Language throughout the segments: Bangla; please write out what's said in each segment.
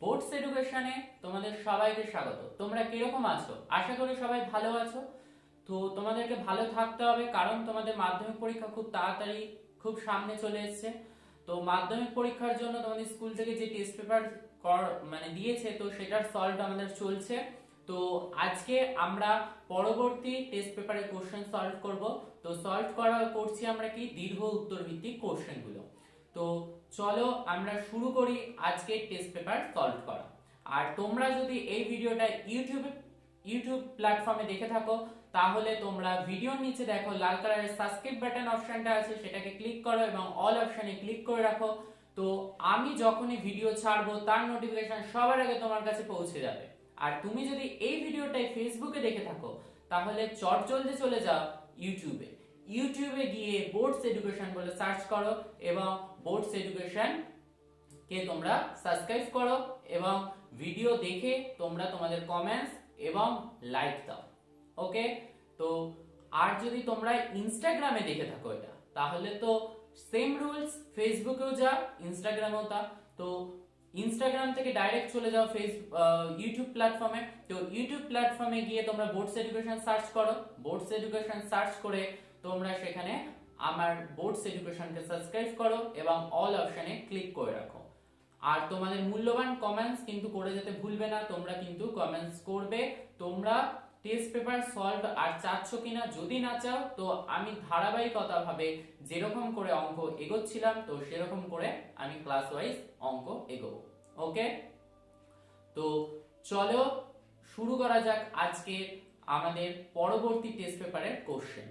বোর্ডস এডুকেশনে তোমাদের সবাইকে স্বাগত। তোমরা কিরকম আছো? আশা করি সবাই ভালো আছো। তো তোমাদেরকে ভালো থাকতে হবে, কারণ তোমাদের মাধ্যমিক পরীক্ষা খুব তাড়াতাড়ি খুব সামনে চলে এসেছে। তো মাধ্যমিক পরীক্ষার জন্য তোমাদের স্কুল থেকে যে টেস্ট পেপার দিয়েছে, তো সেটার সলভ আমাদের চলছে। তো আজকে আমরা পরবর্তী টেস্ট পেপারের কোশ্চেন সলভ করব। তো সলভ করছি আমরা কি দীর্ঘ উত্তর ভিত্তিক কোশ্চেনগুলো। তো চলো আমরা শুরু করি আজকে টেস্ট পেপার সলভ করা। আর তোমরা যদি এই ভিডিওটা ইউটিউব প্ল্যাটফর্মে দেখে থাকো, তাহলে তোমরা ভিডিওর নিচে দেখো লাল কালারের সাবস্ক্রাইব বাটন অপশনটা আছে, সেটাকে ক্লিক করো এবং অল অপশনে ক্লিক করে রাখো। তো আমি যখনই ভিডিও ছাড়বো তার নোটিফিকেশন সবার আগে তোমার কাছে পৌঁছে যাবে। আর তুমি যদি এই ভিডিওটাই ফেসবুকে দেখে থাকো, তাহলে চটজলদি চলে যাও ইউটিউবে গিয়ে বোর্ডস এডুকেশন বলে সার্চ করো এবং বোর্ডস এডুকেশন কে তোমরা সাবস্ক্রাইব করো এবং ভিডিও দেখে তোমরা তোমাদের কমেন্টস এবং লাইক দাও। ওকে, তো আর যদি তোমরা ইনস্টাগ্রামে দেখে থাকো এটা, তাহলে তো সেম রুলস, ফেসবুকেও যা ইনস্টাগ্রামেও তা। তো ইনস্টাগ্রাম থেকে ডাইরেক্ট চলে যাও ইউটিউব প্ল্যাটফর্মে। তো ইউটিউব প্ল্যাটফর্মে গিয়ে তোমরা বোর্ডস এডুকেশন সার্চ করো। বোর্ডস এডুকেশন সার্চ করে তোমরা সেখানে আমার বোর্ডস এডুকেশনকে সাবস্ক্রাইব করো এবং অল অপশনে ক্লিক করে রাখো। আর তোমাদের মূল্যবান কমেন্টস কিন্তু করে যেতে ভুলবে না, তোমরা কিন্তু কমেন্টস করবে তোমরা টেস্ট পেপার সলভ আর চাচ্ছ কিনা। যদি না চাও, তো আমি ধারাবাহিকতা ভাবে যেরকম করে অঙ্ক এগোচ্ছিলাম, তো সেরকম করে আমি ক্লাস ওয়াইজ অঙ্ক এগোবো। ওকে, তো চলো শুরু করা যাক আজকে আমাদের পরবর্তী টেস্ট পেপারের কোশ্চেন।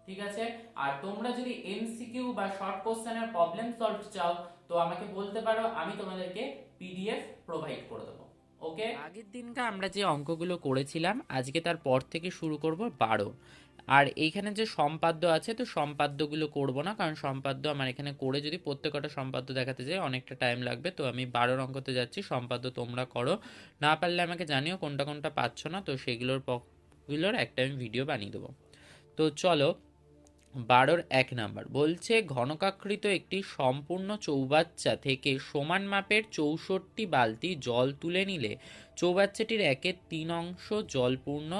ঠিক আছে, আর তোমরা যদি এমসিকিউ বা শর্ট কোশ্চেনের প্রবলেম সলভ চাও, তো আমাকে বলতে পারো, আমি তোমাদেরকে পিডিএফ প্রোভাইড করে দেবো। ওকে, আগের দিনকে আমরা যে অঙ্কগুলো করেছিলাম, আজকে তার পর থেকে শুরু করব 12। আর এইখানে যে সম্পাদ্য আছে, তো সম্পাদ্যগুলো করব না, কারণ সম্পাদ্য আমার এখানে করে যদি প্রত্যেকটা সম্পাদ্য দেখাতে যাই অনেকটা টাইম লাগবে। তো আমি 12 অঙ্কতে যাচ্ছি, সম্পাদ্য তোমরা করো। না পারলে আমাকে জানিও কোনটা কোনটা পাচ্ছ না, তো সেগুলোর একটা আমি ভিডিও বানিয়ে দেবো। তো চলো 12 1 নাম্বার বলছে, ঘনকাকৃত একটি সম্পূর্ণ চৌবাচ্চা থেকে সমান মাপের 64 বালতি জল তুলে নিলে চৌবাচ্চাটির 1/3 অংশ জলপূর্ণ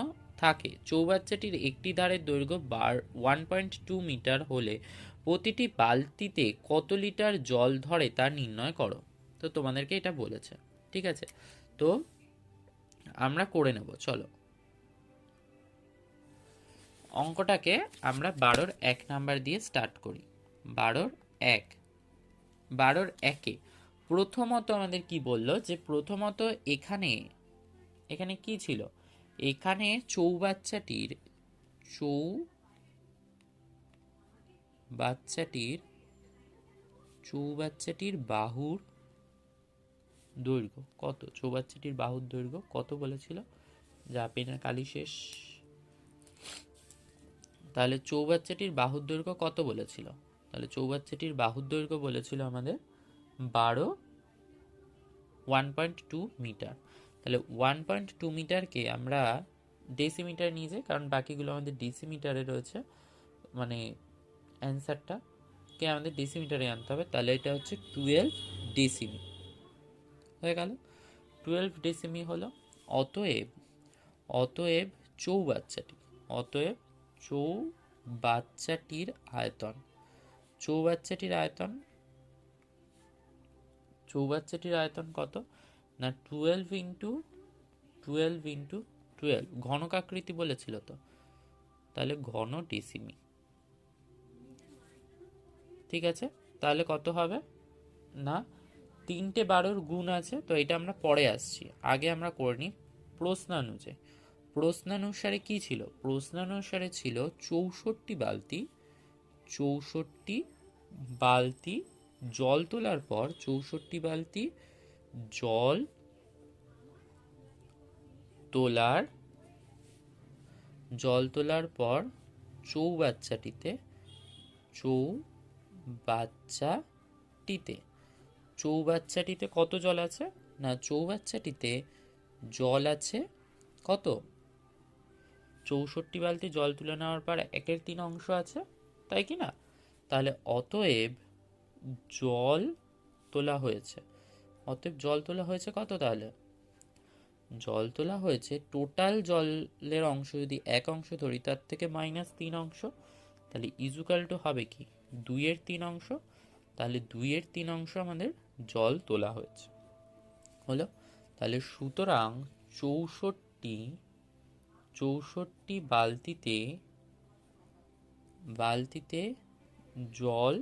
থাকে। চৌবাচ্চাটির একটি ধারের দৈর্ঘ্য 1.2 মিটার হলে প্রতিটি বালতিতে কত লিটার জল ধরে তা নির্ণয় করো। তো তোমাদেরকে এটা বলেছে, ঠিক আছে। তো আমরা করে নেব, চলো অঙ্কটাকে আমরা 12 1 নাম্বার দিয়ে স্টার্ট করি। 12 1 12 1-এ প্রথমত আমাদের কি বললো, যে প্রথমত এখানে এখানে কি ছিল, এখানে চৌবাচ্চাটির বাহুর দৈর্ঘ্য কত, চৌবাচ্চাটির বাহুর দৈর্ঘ্য কত বলেছিল, যা পেনের কালি শেষ। তাহলে চৌবাচ্চাটির বাহুর দৈর্ঘ্য কত বলেছিল, তাহলে চৌবাচ্চাটির বাহুর দৈর্ঘ্য বলেছিল আমাদের 1.2 মিটার। তাহলে 1.2 মিটারকে আমরা ডেসিমিটার নিয়ে যাই, কারণ বাকিগুলো আমাদের ডেসিমিটারে রয়েছে, মানে অ্যান্সারটা কে আমাদের ডেসিমিটারে আনতে হবে। তাহলে এটা হচ্ছে 12 ডেসিমি হয়ে গেল। 12 ডেসিমি হলো। অতএব চৌবাচ্চাটির আয়তন কত না, 12 × 12 ঘনকাকৃতি বলেছিল, তো তাহলে ঘন ডেসিমি। ঠিক আছে, তাহলে কত হবে না, 3টে 12-র গুণ আছে, তো এটা আমরা পরে আসছি, আগে আমরা করে নিই প্রশ্নানুসারে কি ছিল, প্রশ্নানুসারে ছিল 64 বালতি জল তোলার পর 64 বালতি জল তোলার পর চৌবাচ্চাটিতে কত জল আছে না, চৌবাচ্চাটিতে জল আছে কত, 64 বালতি জল তুলে নেওয়ার পর 1/3 অংশ আছে, তাই কি না। তাহলে অতএব জল তোলা হয়েছে, অতএব জল তোলা হয়েছে কত? তাহলে জল তোলা হয়েছে টোটাল জলের অংশ যদি 1 অংশ ধরি তার থেকে -3 অংশ, তাহলে ইজুকাল টু হবে কি 2/3 অংশ। তাহলে 2/3 অংশ আমাদের জল তোলা হয়েছে, হলো। তাহলে সুতরাং 64 বালতিতে জল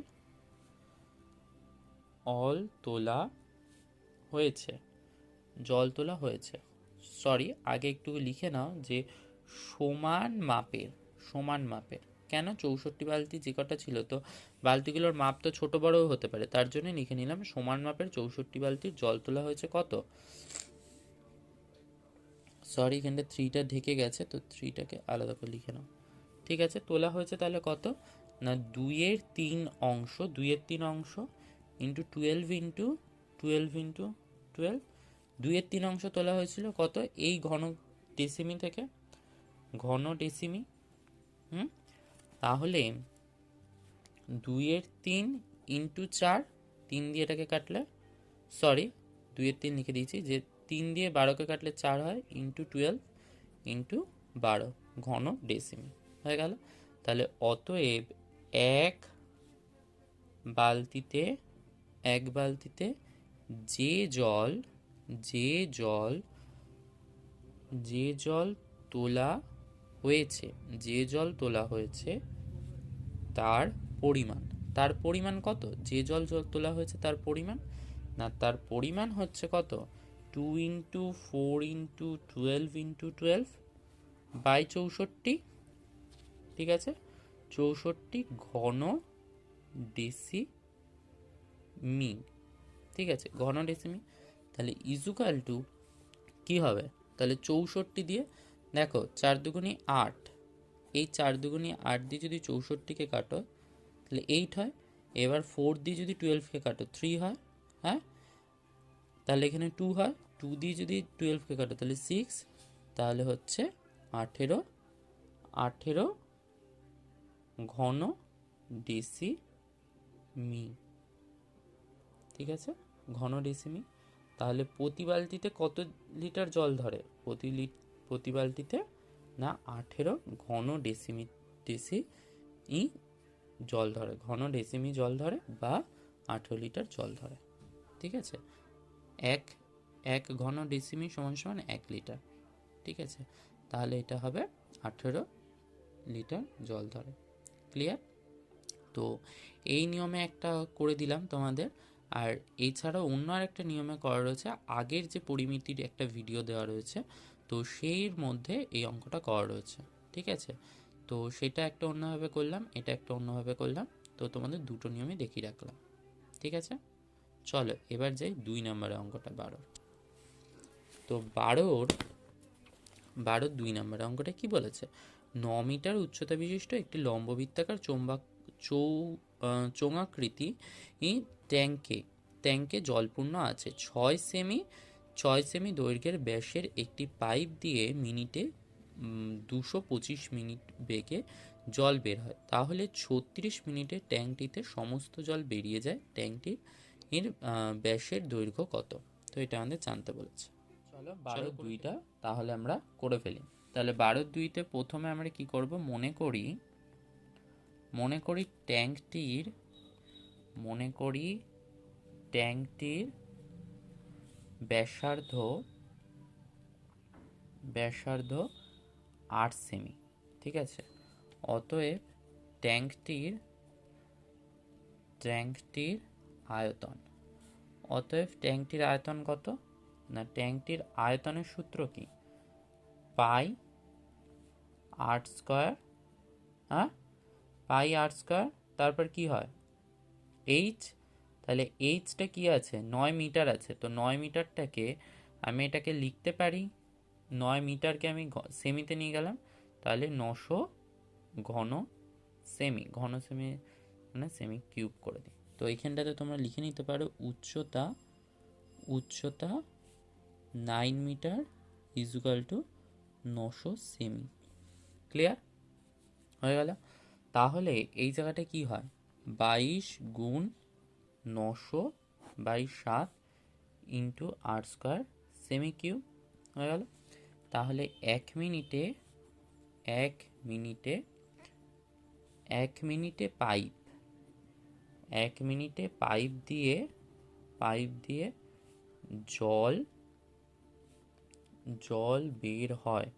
তোলা হয়েছে, সরি আগে একটু লিখে নাও যে সমান মাপের। কেন? 64 বালতি যে কটা ছিল, তো বালতিগুলোর মাপ তো ছোট বড়ও হতে পারে, তার জন্য লিখে নিলাম সমান মাপের 64 বালতির জল তোলা হয়েছে কত। সরি এখানটা 3টা ঢেকে গেছে, তো 3টাকে আলাদা করে লিখে নাও। ঠিক আছে, তোলা হয়েছে তাহলে কত না 2/3 অংশ, 2/3 অংশ ইন্টু 12 ইন্টু 12 2/3 অংশ তোলা হয়েছিল কত? এই ঘন ডেসিমি থেকে, ঘন ডেসিমি। তাহলে 2/3 ইন্টু 4, 3 দিয়ে এটাকে কাটলে, সরি 2/3 লিখে দিয়েছি, যে 3 দিয়ে 12কে কাটলে 4 হয়, ইন্টু 12 ইন্টু 12 ঘন ডেসিমি হয়ে গেল। তাহলে অতএব এক বালতিতে যে জল তোলা হয়েছে তার পরিমাণ কত? যে জল তোলা হয়েছে তার পরিমাণ, না তার পরিমাণ হচ্ছে কত 2 ইন্টু 4 ইন্টু 12 ইন্টু 12 বাই 64। ঠিক আছে, 64 ঘন ডেসিমি। ঠিক আছে, ঘন ডেসিমি। তাহলে ইজুকাল টু কি হবে? তাহলে 64 দিয়ে দেখো 4 দুগুণি 8, এই 4 দুগুণি 8 দিয়ে যদি 64কে কাটো তাহলে 8 হয়। এবার 4 দিয়ে যদি 12কে কাটো 3 হয়, হ্যাঁ, তাহলে এখানে 2 হয়। 2 দিয়ে যদি 12কে কাটো তাহলে 6, তাহলে হচ্ছে 18 ঘন ডেসিমি। ঠিক আছে, ঘন ডেসিমি। তাহলে প্রতি বালতিতে কত লিটার জল ধরে? প্রতি বালতিতে না 18 ঘন ডেসিমি জল ধরে, ঘন ডেসিমি জল ধরে, বা 18 লিটার জল ধরে। ঠিক আছে, এক ঘন ডেসিমি সমান সমান 1 লিটার। ঠিক আছে, তাহলে এটা হবে 18 লিটার জল ধরে। ক্লিয়ার? তো এই নিয়মে একটা করে দিলাম তোমাদের। আর এছাড়াও অন্য আরেকটা নিয়মে করা রয়েছে, আগের যে পরিমিতির একটা ভিডিও দেওয়া রয়েছে, তো সেই মধ্যে এই অঙ্কটা করা রয়েছে। ঠিক আছে, তো সেটা একটা অন্যভাবে করলাম, এটা একটা অন্যভাবে করলাম, তো তোমাদের দুটো নিয়মই দেখিয়ে রাখলাম। ঠিক আছে, চলো এবার যাই 2 নম্বরের অঙ্কটা 12। তো 12 2 নম্বরের অঙ্কটা কি বলেছে? 9 মিটার উচ্চতা বিশিষ্ট একটি লম্ববৃত্তাকার চোঙাকৃতি ট্যাঙ্কে জলপূর্ণ আছে। 6 সেমি দৈর্ঘ্যের ব্যাসের একটি পাইপ দিয়ে মিনিটে 225 মিনিট বেগে জল বের হয়। তাহলে 36 মিনিটে ট্যাঙ্কটিতে সমস্ত জল বেরিয়ে যায়। ট্যাঙ্কটির ব্যাসের দৈর্ঘ্য কত? তো এটা আমাদের জানতে বলেছে। চলো 12 তাহলে আমরা করে ফেলি। তাহলে 12 প্রথমে আমরা কি করব? মনে করি ট্যাঙ্কটির ব্যাসার্ধ 8 সেমি। ঠিক আছে, অতএব ট্যাঙ্কটির আয়তন কত? না ট্যাঙ্কটির আয়তনের সূত্র কি? পাই আর স্কয়ার, হ্যাঁ, পাই আর স্কয়ার, তারপর কি হয় এইচ। তাহলে এইচটা কি আছে? 9 মিটার আছে, তো 9 মিটারটাকে আমি এটাকে লিখতে পারি, 9 মিটারকে আমি সেমিতে নিয়ে গেলাম, তাহলে 900 ঘন সেমি মানে সেমি কিউব করে দিই। তো এইখানটাতে তোমরা লিখে নিতে পারো উচ্চতা 9 মিটার ইজুকাল টু 900 সেমি। ক্লিয়ার হয়ে গেল? তাহলে এই জায়গাটা কি হয়? 22 গুণ 900 বাই 7 ইন্টু আর স্কোয়ার সেমি কিউব হয়ে গেল। তাহলে এক মিনিটে এক মিনিটে এক মিনিটে পাইপ এক মিনিটে পাইপ দিয়ে জল জল বের হয়।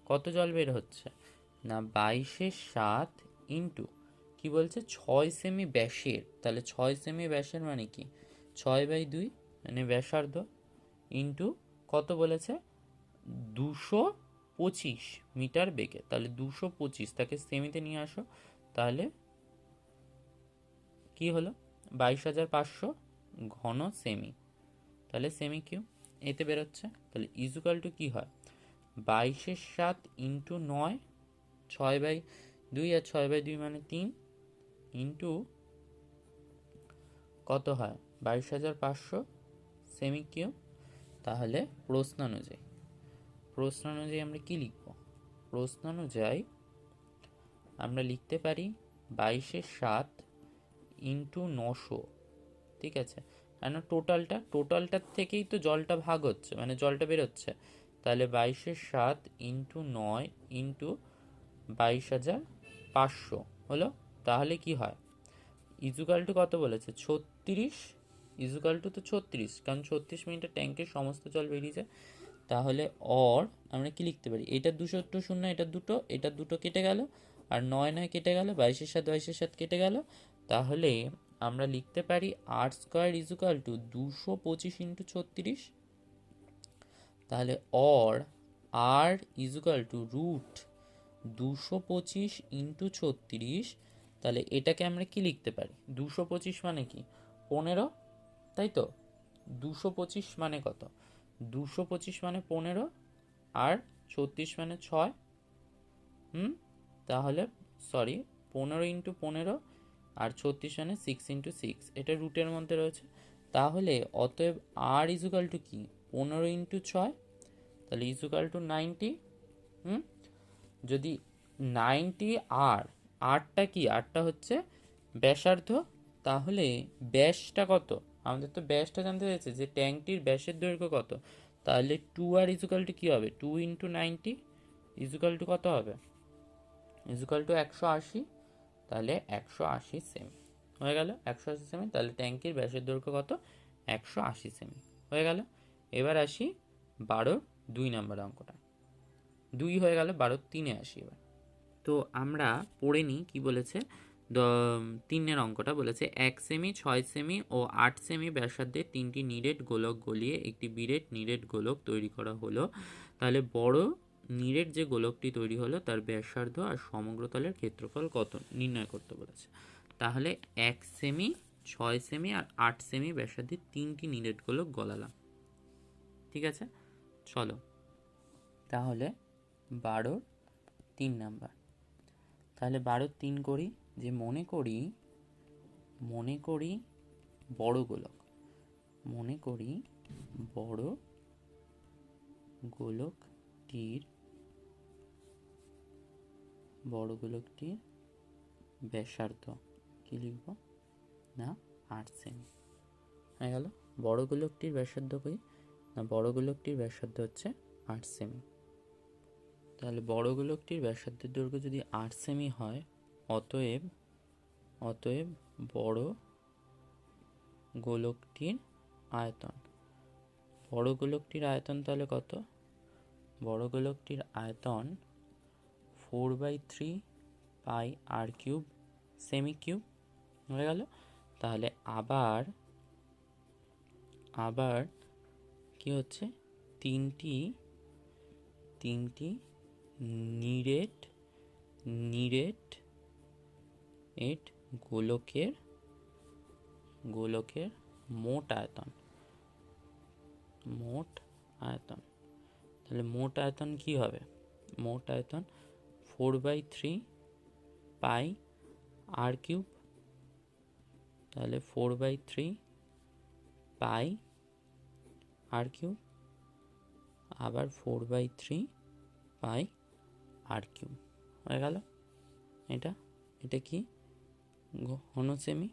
কত জল বের হচ্ছে না 22/7 ইন্টু কি বলছে 6 সেমি ব্যাসের, তাহলে 6 সেমি ব্যাসের মানে কি 6/2 মানে ব্যাসার্ধ ইন্টু কত বলেছে 225 মিটার বেগে। তাহলে 225 তাকে সেমিতে নিয়ে আসো, তাহলে কি হলো 22,500 ঘন সেমি, তাহলে সেমি কিউব এতে বেরোচ্ছে। তাহলে ইজুকাল টু কি হয় 22/7 ইন্টু 9, 6/2 আর 6/2 মানে 3 ইন্টু কত হয় 22,500 সেমি কিউব। তাহলে প্রশ্ন অনুযায়ী আমরা কি লিখব? প্রশ্ন অনুযায়ী আমরা লিখতে পারি 22/7 ইন্টু 900, ঠিক আছে, কেন টোটালটার থেকেই তো জলটা ভাগ হচ্ছে, মানে জলটা বেরোচ্ছে। তাহলে 22/7 ইন্টু 9 ইন্টু 22,500 হলো। তাহলে কি হয় ইজুকাল টু কত বলেছে 36, ইজুকাল টু তো 36, কারণ 36 মিনিটে ট্যাঙ্কের সমস্ত জল বেরিয়ে যায়। তাহলে অর আমরা কি লিখতে পারি, এটার 2 এটার দুটো কেটে গেল, আর 9 কেটে গেল, 22/7 কেটে গেল। তাহলে আমরা লিখতে পারি r square equal to 225 into 36। তাহলে or r equal to root 225 into 36। তাহলে এটাকে আমরা কি লিখতে পারি 225 মানে কি 15, তাই তো 225 মানে কত 225 মানে 15 আর 36 মানে 6। তাহলে সরি 15 ইন্টু 15 আর 36 মানে 6 ইন্টু 6, এটা রুটের মধ্যে রয়েছে। তাহলে অতএব আর ইজুকাল টু কি 15 ইন্টু 6, তাহলে ইজুকাল টু 90। যদি 90 আর আরটা কি আরটা হচ্ছে ব্যাসার্ধ, তাহলে ব্যাসটা কত আমাদের তো ব্যাসটা জানতে চাইছে যে ট্যাঙ্কটির ব্যাসের দৈর্ঘ্য কত। তাহলে 2 আর ইজুকাল টু কী হবে 2 ইন্টু 90 ইজুকাল টু কত হবে ইজুকাল টু 180। তাহলে 180 সেমি হয়ে গেল 180 সেমি। তাহলে ট্যাঙ্কির ব্যাসের দৈর্ঘ্য কত 180 সেমি হয়ে গেল। এবার আসি 12 নম্বর অঙ্কটা, 2 হয়ে গেল 12 আসি এবার। তো আমরা পড়ে নিই কি বলেছে। 3 অঙ্কটা বলেছে 1 সেমি 6 সেমি ও 8 সেমি ব্যাসার্ধের 3টি নিরেট গোলক গলিয়ে একটি বিরেট নিরেট গোলক তৈরি করা হলো। তাহলে বড় নিরেট যে গোলকটি তৈরি হলো তার ব্যাসার্ধ আর সমগ্র তলের ক্ষেত্রফল কত নির্ণয় করতে বলেছে। তাহলে 1 সেমি 6 সেমি আর 8 সেমি ব্যাসার্ধের 3টি নিরেট গোলক গলালাম, ঠিক আছে। চলো তাহলে 12 নাম্বার, তাহলে 12 করি যে মনে করি বড় গোলক, বড় গোলকটির ব্যাসার্ধ কি লিখব না 8 সেমি হয়ে গেল। বড় গোলকটির ব্যাসার্ধ কই না বড় গোলকটির ব্যাসার্ধ হচ্ছে 8 সেমি। তাহলে বড় গোলকটির ব্যাসার্ধের দৈর্ঘ্য যদি 8 সেমি হয়, অতএব বড় গোলকটির আয়তন, তাহলে কত বড় গোলকটির আয়তন 4/3 pi r cube semi cube হয়ে গেল। তাহলে আবার কি হচ্ছে তিনটি নিরেট গোলকের মোট আয়তন, তাহলে মোট আয়তন কি হবে মোট আয়তন 4/3 পাই আর কিউব। তাহলে 4/3 পাই আর কিউব আবার 4/3 পাই আর কিউব হয়ে গেল। এটা কি ঘন সেমি,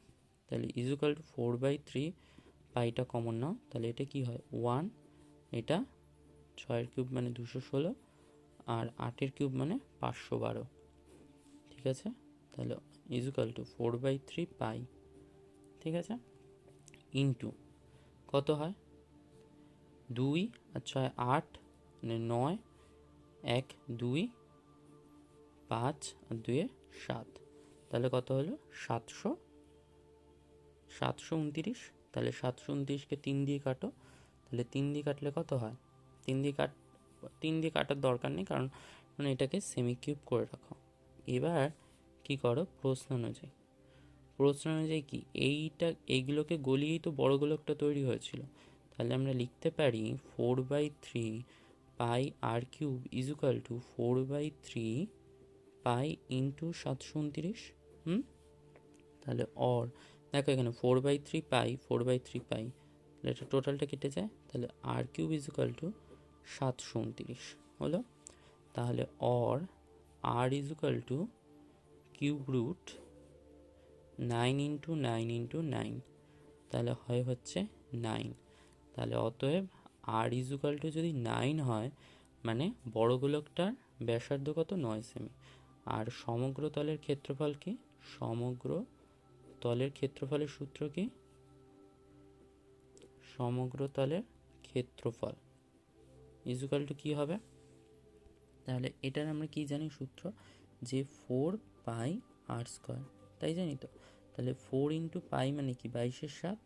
তাহলে ইজুকাল টু 4/3 পাইটা কমন নাও, তাহলে এটা কি হয় 1, এটা 6 কিউব মানে 216, আর 8 কিউব মানে 512, ঠিক আছে। তাহলে ইজুকাল টু 4/3 পাই, ঠিক আছে, ইন্টু কত হয় 2 আর 6 8 মানে 9, 1 2 5 আর 2 7, তাহলে কত হলো 729। তাহলে 729কে 3 দিয়ে কাটো, তাহলে 3 দিয়ে কাটলে কত হয়, 3 দিয়ে কাটার দরকার নেই, কারণ মানে এটাকে সেমি কিউব করে রাখো। এবার কি করো, প্রশ্ন অনুযায়ী কি এইগুলোকে গলিয়েই তো বড় গোলকটা তৈরি হয়েছিল। তাহলে আমরা লিখতে পারি 4/3 pi r cube equal to 4/3 pi into 729। তাহলে দেখো এখানে 4/3 পাই 4/3 পাই, তাহলে এটা টোটালটা কেটে যায়, তাহলে আর কিউব ইজুকাল টু 729 হলো। তাহলে r equal to cube root 9 into 9 into 9, তাহলে হচ্ছে 9। তাহলে অতএব আর ইজুকাল টু যদি 9 হয় মানে বড় গোলকটার ব্যাসার্ধ কত 9 সেমি। আর সমগ্র তলের ক্ষেত্রফল কি, সমগ্র তলের ক্ষেত্রফলের সূত্র কি, সমগ্র তলের ক্ষেত্রফল ইজুকাল টু কি হবে, তাহলে এটার আমরা কি জানি সূত্র, যে 4 পাই আর স্কোয়ার, তাই জানি তো। তাহলে 4 ইন্টু পাই মানে কি 22/7,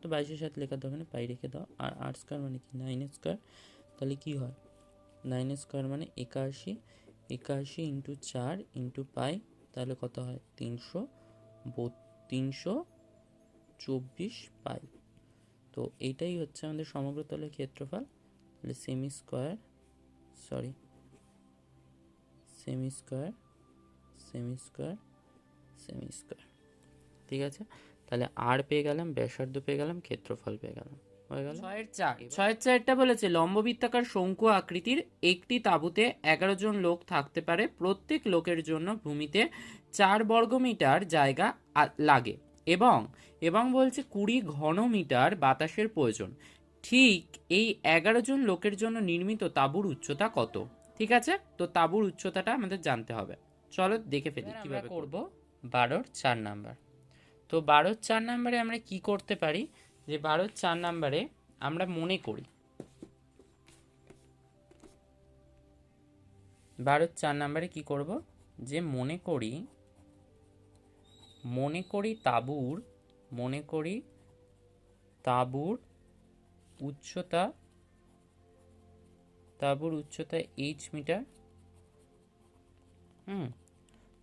তো 22/7 লেখার দরকার নেই, পাই রেখে দাও। আর আর স্কোয়ার মানে কি 9 স্কোয়ার, তাহলে কি হয় 9 স্কোয়ার মানে 81, 81 ইন্টু 4 ইন্টু পাই, তাহলে কত হয় 324 পাই। তো এইটাই হচ্ছে আমাদের সমগ্র তলের ক্ষেত্রফল। তাহলে সেমি স্কোয়ার, ঠিক আছে। তাহলে আর পেয়ে গেলাম, ব্যাসার্ধ পেয়ে গেলাম, ক্ষেত্রফল পেয়ে গেলাম, হয়ে গেল। 6-4টা বলেছে লম্ববৃত্তাকার শঙ্কু আকৃতির একটি তাঁবুতে 11 জন লোক থাকতে পারে, প্রত্যেক লোকের জন্য ভূমিতে 4 বর্গমিটার জায়গা লাগে এবং বলছে 20 ঘনমিটার বাতাসের প্রয়োজন। ঠিক এই 11 জন লোকের জন্য নির্মিত তাঁবুর উচ্চতা কত? ঠিক আছে, তো তাঁবুর উচ্চতাটা আমাদের জানতে হবে। চলো দেখে ফেলি কিভাবে করব। 12 4 নাম্বার। তো 12 4 নাম্বারে আমরা কি করতে পারি, যে 12 4 নাম্বারে আমরা মনে করি 12 4 নাম্বারে কি করব, যে মনে করি তাঁবুর উচ্চতা h মিটার।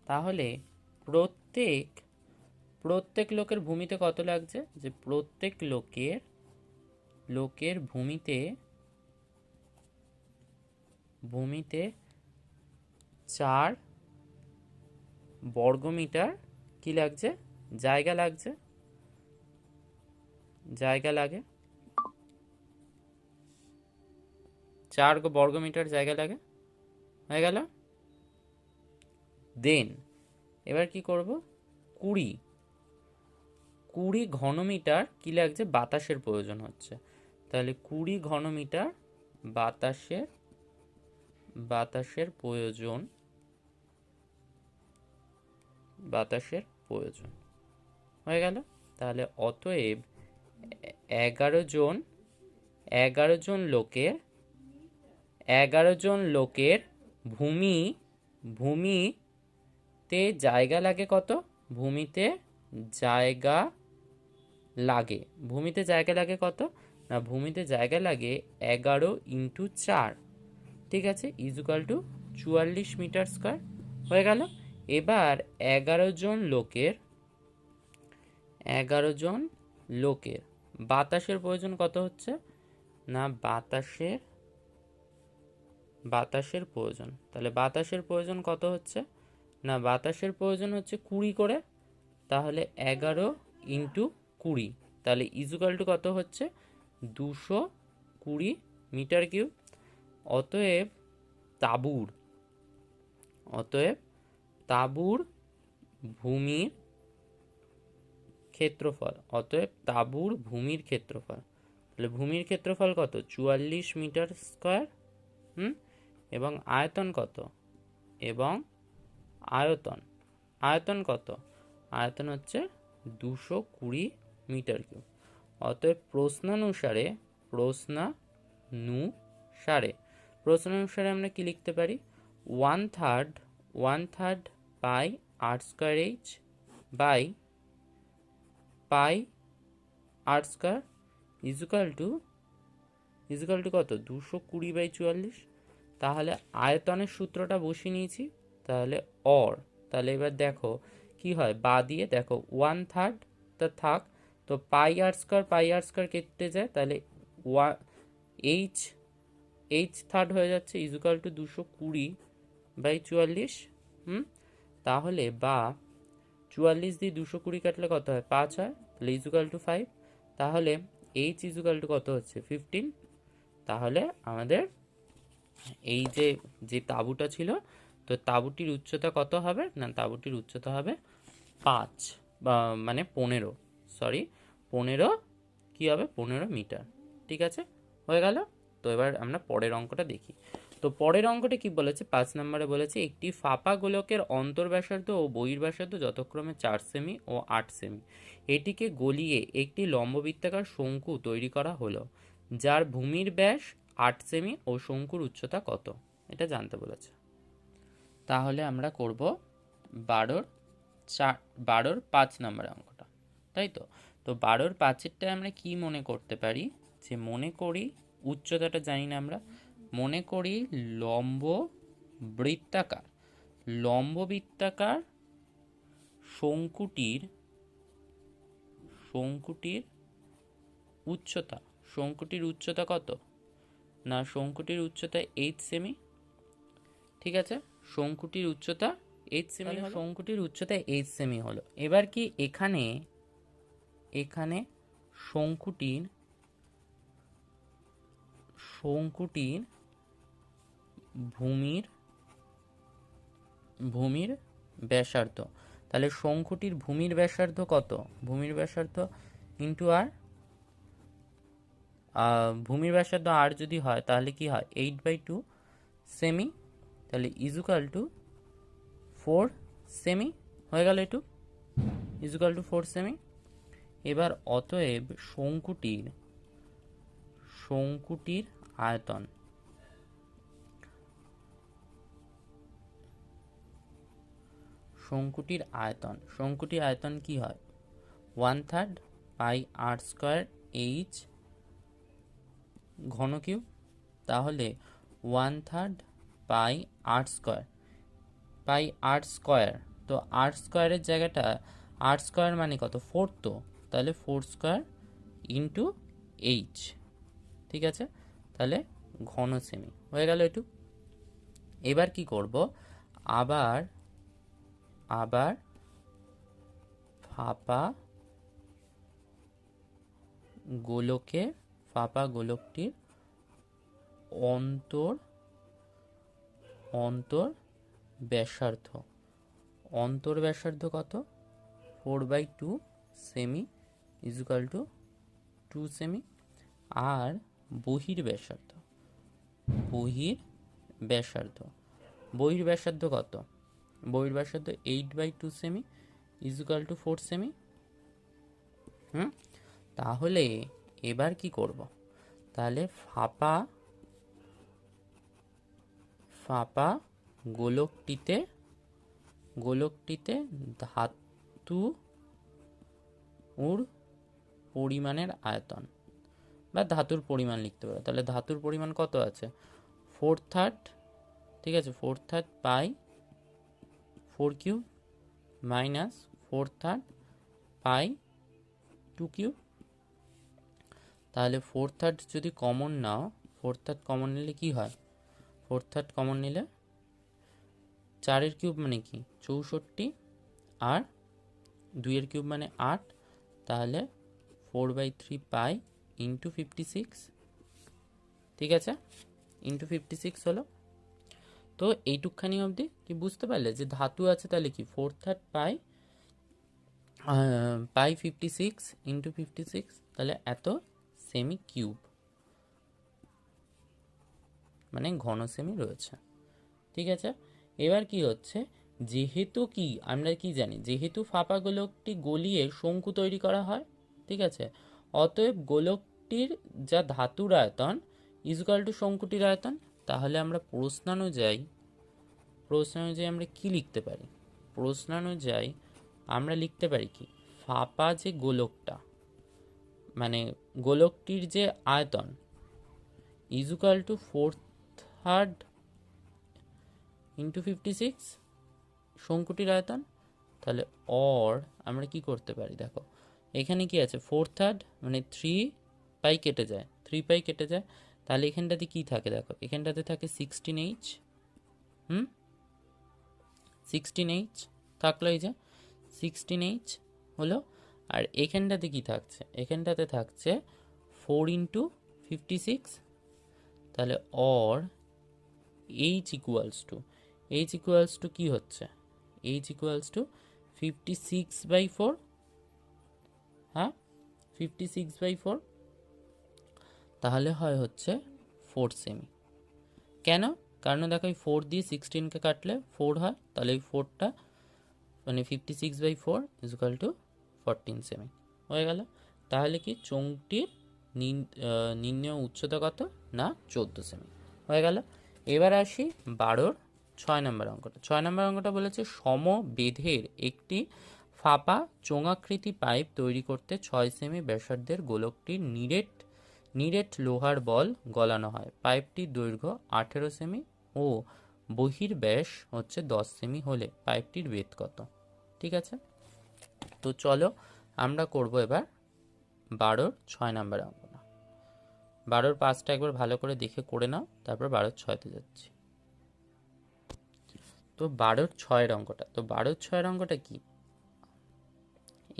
তাহলে প্রত্যেক লোকের ভূমিতে কত লাগছে, যে প্রত্যেক লোকের ভূমিতে 4 বর্গমিটার কি লাগছে, জায়গা লাগে, 4 বর্গমিটার জায়গা লাগে, হয়ে গেল। দেন এবার কি করব, 20 ঘনমিটার কি লাগছে, বাতাসের প্রয়োজন হচ্ছে। তাহলে 20 ঘনমিটার বাতাসের প্রয়োজন হয়ে গেল। তাহলে অতএব 11 জন লোকের ভূমিতে জায়গা লাগে কত, ভূমিতে জায়গা লাগে কত না, ভূমিতে জায়গা লাগে 11 ইন্টু 4, ঠিক আছে, ইজুকাল টু 44 মিটার স্কোয়ার, হয়ে গেল। এবার 11 জন লোকের বাতাসের প্রয়োজন কত হচ্ছে না, বাতাসের প্রয়োজন, তাহলে বাতাসের প্রয়োজন কত হচ্ছে না, বাতাসের প্রয়োজন হচ্ছে 20 করে, তাহলে 11 ইন্টু 20, তাহলে ইজুকাল টু কত হচ্ছে 220 মিটার কিউব। অতএব তাঁবুর ভূমির ক্ষেত্রফল, অতএব তাঁবুর ভূমির ক্ষেত্রফল। তাহলে ভূমির ক্ষেত্রফল কত? 44 মিটার স্কোয়ার। এবং আয়তন কত? এবং আয়তন আয়তন কত? আয়তন হচ্ছে 220 মিটার কিউব। অতএব প্রশ্নানুসারে আমরা কি লিখতে পারি? One third pi r square h by pi r square equal to কত? 220/44। তাহলে আয়তনের সূত্রটা বসিয়ে নিয়েছি, তাহলে তাহলে এবার দেখো কি হয়, বা দিয়ে দেখো 1/3 তা থাক, তো পাই আর স্কোয়ার কেটে যায়, তাহলে এইচ থার্ড হয়ে যাচ্ছে ইজুকাল টু 220/44। তাহলে বা 44 দিয়ে 220 কাটলে কত হয়? 5 হয়, তাহলে ইজুকাল টু 5। তাহলে এইচ ইজুকাল টু কত হচ্ছে? 15। তাহলে আমাদের এই যে তাঁবুটা ছিল, তো তাঁবুটির উচ্চতা কত হবে? না, তাঁবুটির উচ্চতা হবে 5 বা মানে 15 কি হবে? 15 মিটার। ঠিক আছে, হয়ে গেল। তো এবার আমরা পরের অঙ্কটা দেখি। তো পরের অঙ্কটা কি বলেছে? 5 নম্বরে বলেছে একটি ফাঁপা গোলকের অন্তর্ব্যাসার্ধ ও বহির্ব্যাসার্ধ যথাক্রমে 4 সেমি ও 8 সেমি, এটিকে গলিয়ে একটি লম্ববৃত্তাকার শঙ্কু তৈরি করা হলো, যার ভূমির ব্যাস 8 সেমি ও শঙ্কুর উচ্চতা কত? এটা জানতে বলেছে। তাহলে আমরা করব 12-র 5 নম্বরের অঙ্কটা, তাই তো। তো 12-র 5-এরটায় আমরা কি মনে করতে পারি? যে মনে করি উচ্চতাটা জানি না আমরা, মনে করি লম্ববৃত্তাকার শঙ্কুটির উচ্চতা কত? না, শঙ্কুটির উচ্চতা 8 সেমি। ঠিক আছে, শঙ্কুটির উচ্চতা 8 সেমি হলো। শঙ্কুটির উচ্চতা 8 সেমি হলো। এবার কি এখানে শঙ্কুটির ভূমির ব্যাসার্ধ, তাহলে শঙ্কুটির ভূমির ব্যাসার্ধ কত? ভূমির ব্যাসার্ধ ইন্টু আর, ভূমির ব্যাসার্ধ আর যদি হয় তাহলে কি হয়? 8/2 সেমি, তাহলে ইজুকাল টু 4 সেমি হয়ে গেল। এটু ইজুকাল টু 4 সেমি। এবার অতএব শঙ্কুটির আয়তন কি হয়? 1/3 পাই আর স্কোয়ার এইচ ঘন কিউব। তাহলে 1/3 পাই আর স্কোয়ার, তো আর স্কোয়ারের জায়গাটা, আর স্কোয়ার মানে কত? 4, তো তাহলে 4 স্কোয়ার ইন্টু এইচ। ঠিক আছে, তাহলে ঘন সেমি হয়ে গেল এটু। এবার কি করব? আবার ফাঁপা গোলকটির ব্যাসার্ধ কত? 4/2 সেমি ইজুকাল টু 2 সেমি। আর বহির ব্যাসার্ধ কত? বহির ব্যাসার্ধ 8/2 সেমি ইজুকাল টু 4 সেমি। তাহলে এবার কি করব? তাহলে ফাঁপা গোলকটিতে ধাতুর পরিমাণের আয়তন বা ধাতুর পরিমাণ লিখতে পারো। তাহলে ধাতুর পরিমাণ কত আছে? 4/3, ঠিক আছে, 4/3 পাই 4 কিউব মাইনাস 4/3 পাই 2 কিউব। তাহলে 4/3 যদি কমন নাও, 4/3 কমন নিলে কি হয়? 4/3 কমন নিলে 4-এর কিউব মানে কি? 64, আর 2-এর কিউব মানে 8, তাহলে 4/3 পাই ইন্টু 56। ঠিক আছে, ইন্টু 56 হলো। তো এইটুকখানি অবধি কি বুঝতে পারলে যে ধাতু আছে, তাহলে কি 4/3 পাই পাই 56 ইন্টু 56, তাহলে এত সেমি কিউব, মানে ঘন সেমি রয়েছে। ঠিক আছে, এবার কি হচ্ছে, যেহেতু কি আমরা কি জানি, যেহেতু ফাঁপা গোলকটি গলিয়ে শঙ্কু তৈরি করা হয়, ঠিক আছে, অতএব গোলকটির যা ধাতুর আয়তন ইজুকাল টু শঙ্কুটির আয়তন। তাহলে আমরা প্রশ্নানুযায়ী আমরা কি লিখতে পারি? প্রশ্নানুযায়ী আমরা লিখতে পারি কি, ফাঁপা যে গোলকটা, মানে গোলকটির যে আয়তন ইজুকাল টু 4/3 ইন্টু 56 শঙ্কুটির আয়তন। তাহলে অর আমরা কি করতে পারি, দেখো এখানে কি আছে 4/3, মানে 3 পাই কেটে যায়, 3 পাই কেটে যায়, তাহলে এখানটাতে কি থাকে, দেখো এখানটাতে থাকে 16H, 16H থাকলো, এই যে 16H হলো। আর এখানটাতে কি থাকছে, এখানটাতে থাকছে 4 ইন্টু 56, তাহলে অর H ইকুয়ালস টু কি হচ্ছে, H ইকুয়ালস টু 56/4, হ্যাঁ 56/4, তাহলে হয় হচ্ছে 4 সেমি। কেন? কারণ দেখো এই 4 দিয়ে 16কে কাটলে 4 হয়, তাহলে এই 4টা মানে 56/4 ইজুকাল টু 14 সেমি হয়ে গেল। তাহলে কি চোঙটির নির্ণেয় উচ্চতা কত না 14 সেমি হয়ে গেল। এবার আসি 12-র 6 নম্বর অঙ্কটা। 6 নম্বর অঙ্কটা বলেছে সমবেধের একটি ফাঁপা চোঙাকৃতি পাইপ তৈরি করতে 6 সেমি ব্যাসার্ধের গোলকটির নিরেট লোহার বল গলানো হয়। পাইপটির দৈর্ঘ্য 18 সেমি ও বহির্ব্যাস হচ্ছে 10 সেমি হলে পাইপটির বেধ কত? ঠিক আছে, তো চলো আমরা করব এবার 12-র 6 নম্বর অঙ্কটা। 12-র 5টা একবার ভালো করে দেখে করে নাও, তারপর 12-র 6তে যাচ্ছি। তো 12-র 6-এর অঙ্কটা, তো 12-র 6-এর অঙ্কটা কি,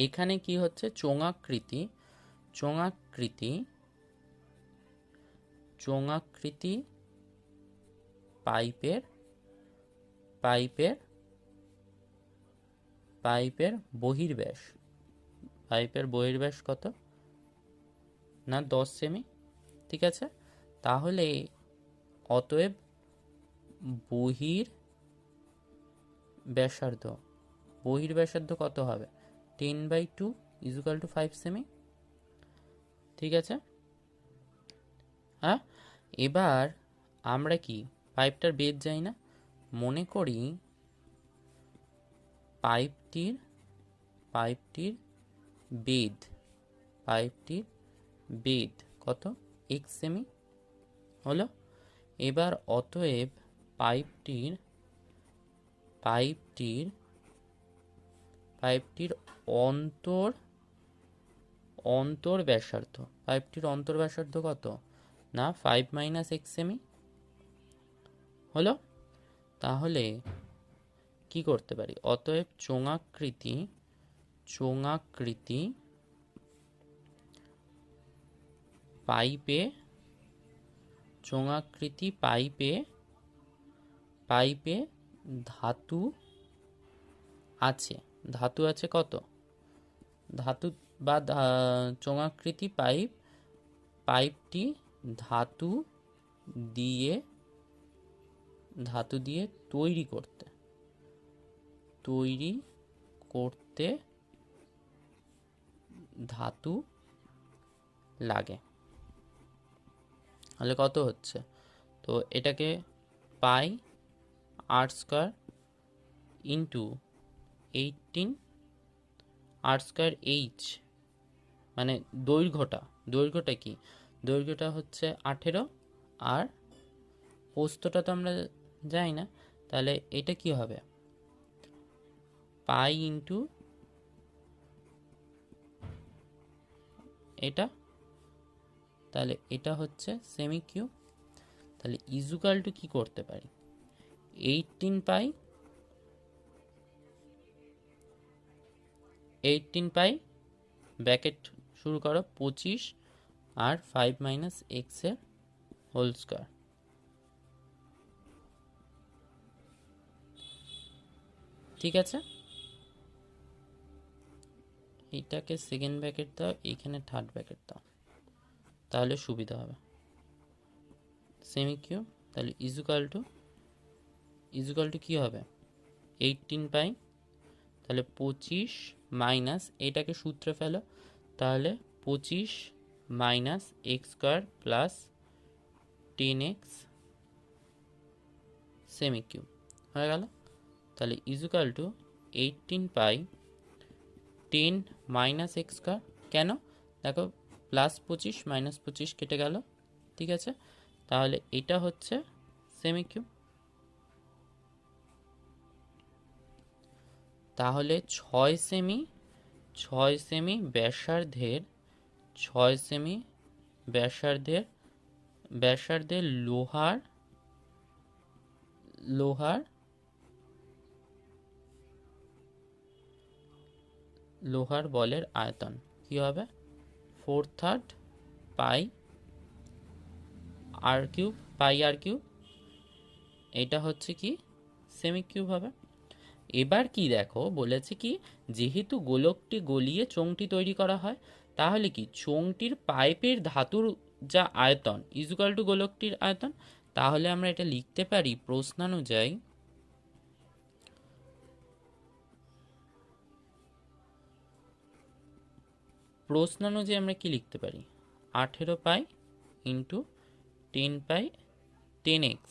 এখানে কি হচ্ছে, চোঙাকৃতি পাইপের বহির্ব্যাস কত না 10 সেমি। ঠিক আছে, তাহলে অতএব বহির্ব্যাসার্ধ কত হবে, 10/2 ইজুকাল টু 5 সেমি। ঠিক আছে, হ্যাঁ এবার আমরা কি পাইপটার বেধ যাই না, মনে করি পাইপটির বেধ কত, x সেমি হলো। এবার অতএব পাইপটির অন্তর ব্যাসার্ধ কত না 5 - x সেমি হলো। তাহলে কি করতে পারি, অতএব চোঙাকৃতি পাইপে ধাতু আছে কত, ধাতু বা চোঙাকৃতি পাইপটি ধাতু দিয়ে তৈরি করতে ধাতু লাগে, তাহলে কত হচ্ছে, তো এটাকে পাই r² ইন্টু 18r²h, মানে দৈর্ঘ্যটা কি, দৈর্ঘ্যটা হচ্ছে 18, আর প্রস্থটা তো আমরা জানি না, তাহলে এটা কি হবে পাই ইন্টু এটা, তাহলে এটা হচ্ছে সেমি কিউব। তাহলে ইজুকাল টু কি করতে পারি, 18 পাই ব্র্যাকেট শুরু করো 25 আর 5 - x এর হোল স্কয়ার। ঠিক আছে, এইটাকে সেকেন্ড ব্র্যাকেট দাও, এইখানে থার্ড ব্র্যাকেট দাও, তাহলে সুবিধা হবে। সেমি কিউব তাহলে ইজুকাল টু কী হবে 18 পাই, তাহলে 25 মাইনাস এটাকে সূত্রে ফেলো, তাহলে 25 minus x square plus 10x semi cube হয়ে গেল। তাহলে equal to 18 pi 10 minus x square, কেন দেখো প্লাস 25 মাইনাস 25 কেটে গেল, ঠিক আছে। তাহলে এটা হচ্ছে সেমি কিউব। তাহলে 6 সেমি ব্যাসার্ধের 6 সেমি ব্যাসার্ধের লোহার বলের আয়তন কি হবে 4/3 পাই আর কিউব, এটা হচ্ছে কি সেমি কিউব হবে। এবার কি দেখো বলেছে কি, যেহেতু গোলকটি গলিয়ে চোঙটি তৈরি করা হয়, তাহলে কি চোঙটির পাইপের ধাতুর যা আয়তন ইজুকাল টু গোলকটির আয়তন। তাহলে আমরা এটা লিখতে পারি প্রশ্নানুযায়ী আমরা কি লিখতে পারি 18 pi into 10 pi 10x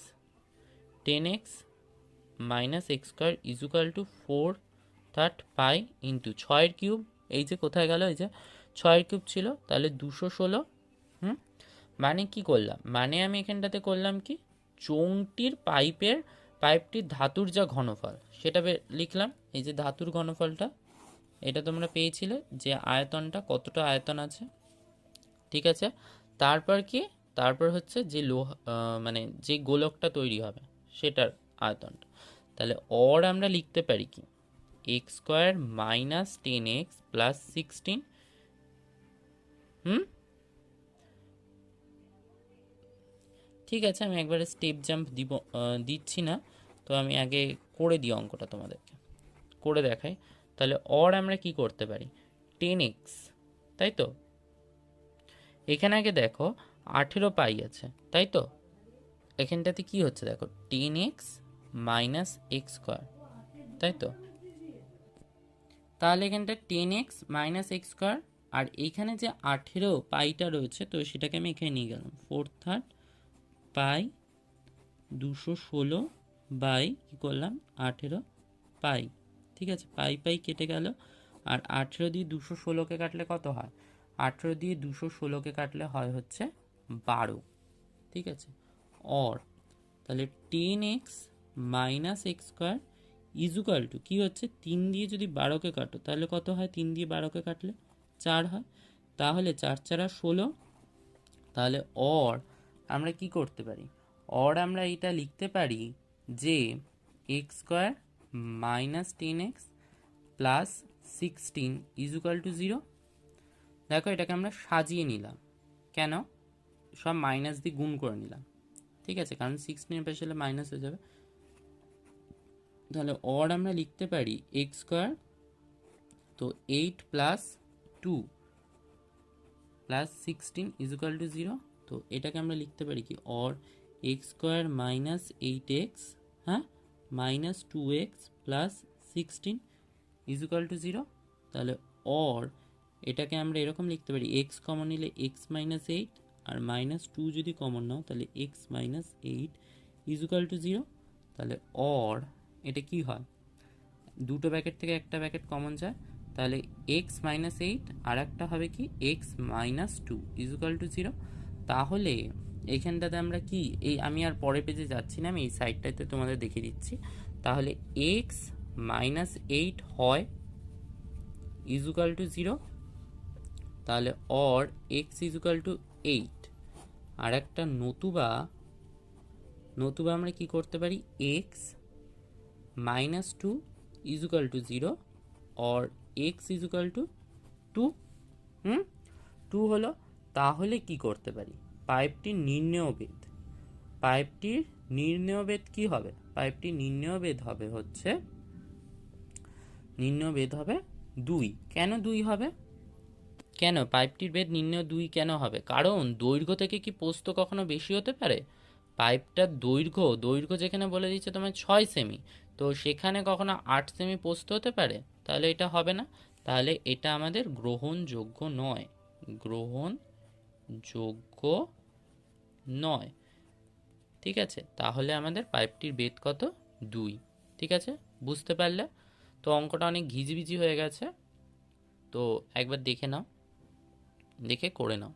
minus x square equal to 4/3 pi into 6 cube, এই যে কোথায় গেল, এই যে 6 কিউব ছিল, তাহলে 216। মানে কি করলাম, মানে আমি এখানটাতে করলাম কি চোঙটির পাইপটির ধাতুর যা ঘনফল সেটা লিখলাম, এই যে ধাতুর ঘনফলটা এটা তোমরা পেয়েছিলে যে আয়তনটা কতটা আয়তন আছে, ঠিক আছে। তারপর হচ্ছে যে লোহা মানে যে গোলকটা তৈরি হবে সেটার আয়তনটা। তাহলে আমরা লিখতে পারি কি x square minus 10x plus 16। ঠিক আছে, আমি একবারে স্টেপ জাম্প দিচ্ছি না, তো আমি আগে করে দিই অঙ্কটা তোমাদেরকে করে দেখাই। তাহলে আমরা কি করতে পারি 10x, তাই তো। এখানে আগে দেখো 18 পাই আছে, তাই তো। এখানটাতে কি হচ্ছে দেখো 10x মাইনাস এক্স স্কোয়ার, তাই তো। তাহলে এখানটা 10x মাইনাস এক্স স্কোয়ার, আর এইখানে যে 18 পাইটা রয়েছে তো সেটাকে আমি এখানে নিয়ে গেলাম 4/3 পাই 216 বাই কী করলাম 18 পাই, ঠিক আছে। পাই কেটে গেল, আর 18 দিয়ে 216কে কাটলে কত হয়, 18 দিয়ে 216কে কাটলে হয় হচ্ছে 12, ঠিক আছে। তাহলে 10x minus x square equal to কী হচ্ছে 3 দিয়ে যদি 12কে কাটো তাহলে কত হয়, 3 দিয়ে 12কে কাটলে 4 হয়, তাহলে 4 4 16। তাহলে আমরা কি করতে পারি, আমরা এটা লিখতে পারি যে x square minus 10x plus 16 equal to 0। দেখো এটাকে আমরা সাজিয়ে নিলাম, কেন সব মাইনাস দিয়ে গুণ করে নিলাম, ঠিক আছে, কারণ 16 পাশে হলে মাইনাস হয়ে যাবে। তাহলে আমরা লিখতে পারি এক্স স্কোয়ার তো 8 প্লাস 2 প্লাস 16 ইজুকাল টু 0। তো এটাকে আমরা লিখতে পারি কি x square minus 8x minus 2x plus 16 equal to 0। তাহলে এটাকে আমরা এরকম লিখতে পারি এক্স কমন নিলে এক্স মাইনাস 8 আর মাইনাস 2 যদি কমন নাও তাহলে এক্স মাইনাস 8 ইজুকাল টু 0। তাহলে এটা কি হয়, দুটো ব্র্যাকেট থেকে একটা ব্র্যাকেট কমন যায়, তাহলে এক্স মাইনাস 8 আর একটা হবে কি এক্স মাইনাস 2 ইজুকাল টু 0। তাহলে এইখানটাতে আমরা কি আমি আর পরের পেজে যাচ্ছি না, আমি এই সাইডটাতে তোমাদের দেখিয়ে দিচ্ছি। তাহলে এক্স মাইনাস 8 হয় ইজুকাল টু 0, তাহলে এক্স ইজুকাল টু 8। আর একটা নতুবা আমরা কি করতে পারি x minus 2 equal to 0 x equal to 2। 2 হলো। তাহলে কি করতে পারি পাইপটির নির্ণেয় বেদ কি হবে, পাইপটির নির্ণেয় বেদ হবে 2। কেন 2 হবে? কেন পাইপটির বেধ নির্ণয় 2 কেন হবে? কারণ দৈর্ঘ্য থেকে কি প্রস্থ কখনো বেশি হতে পারে? পাইপটার দৈর্ঘ্য যেখানে বলে দিচ্ছে তোমার 6 সেমি, তো সেখানে কখনো 8 সেমি প্রস্থ হতে পারে? তাহলে এটা হবে না। তাহলে এটা আমাদের গ্রহণযোগ্য নয়, গ্রহণযোগ্য নয়। ঠিক আছে, তাহলে আমাদের পাইপটির বেধ কত? 2। ঠিক আছে, বুঝতে পারলে? তো অঙ্কটা অনেক ঘিজিবিজি হয়ে গেছে, তো একবার দেখে নাও, দেখে করে নাও।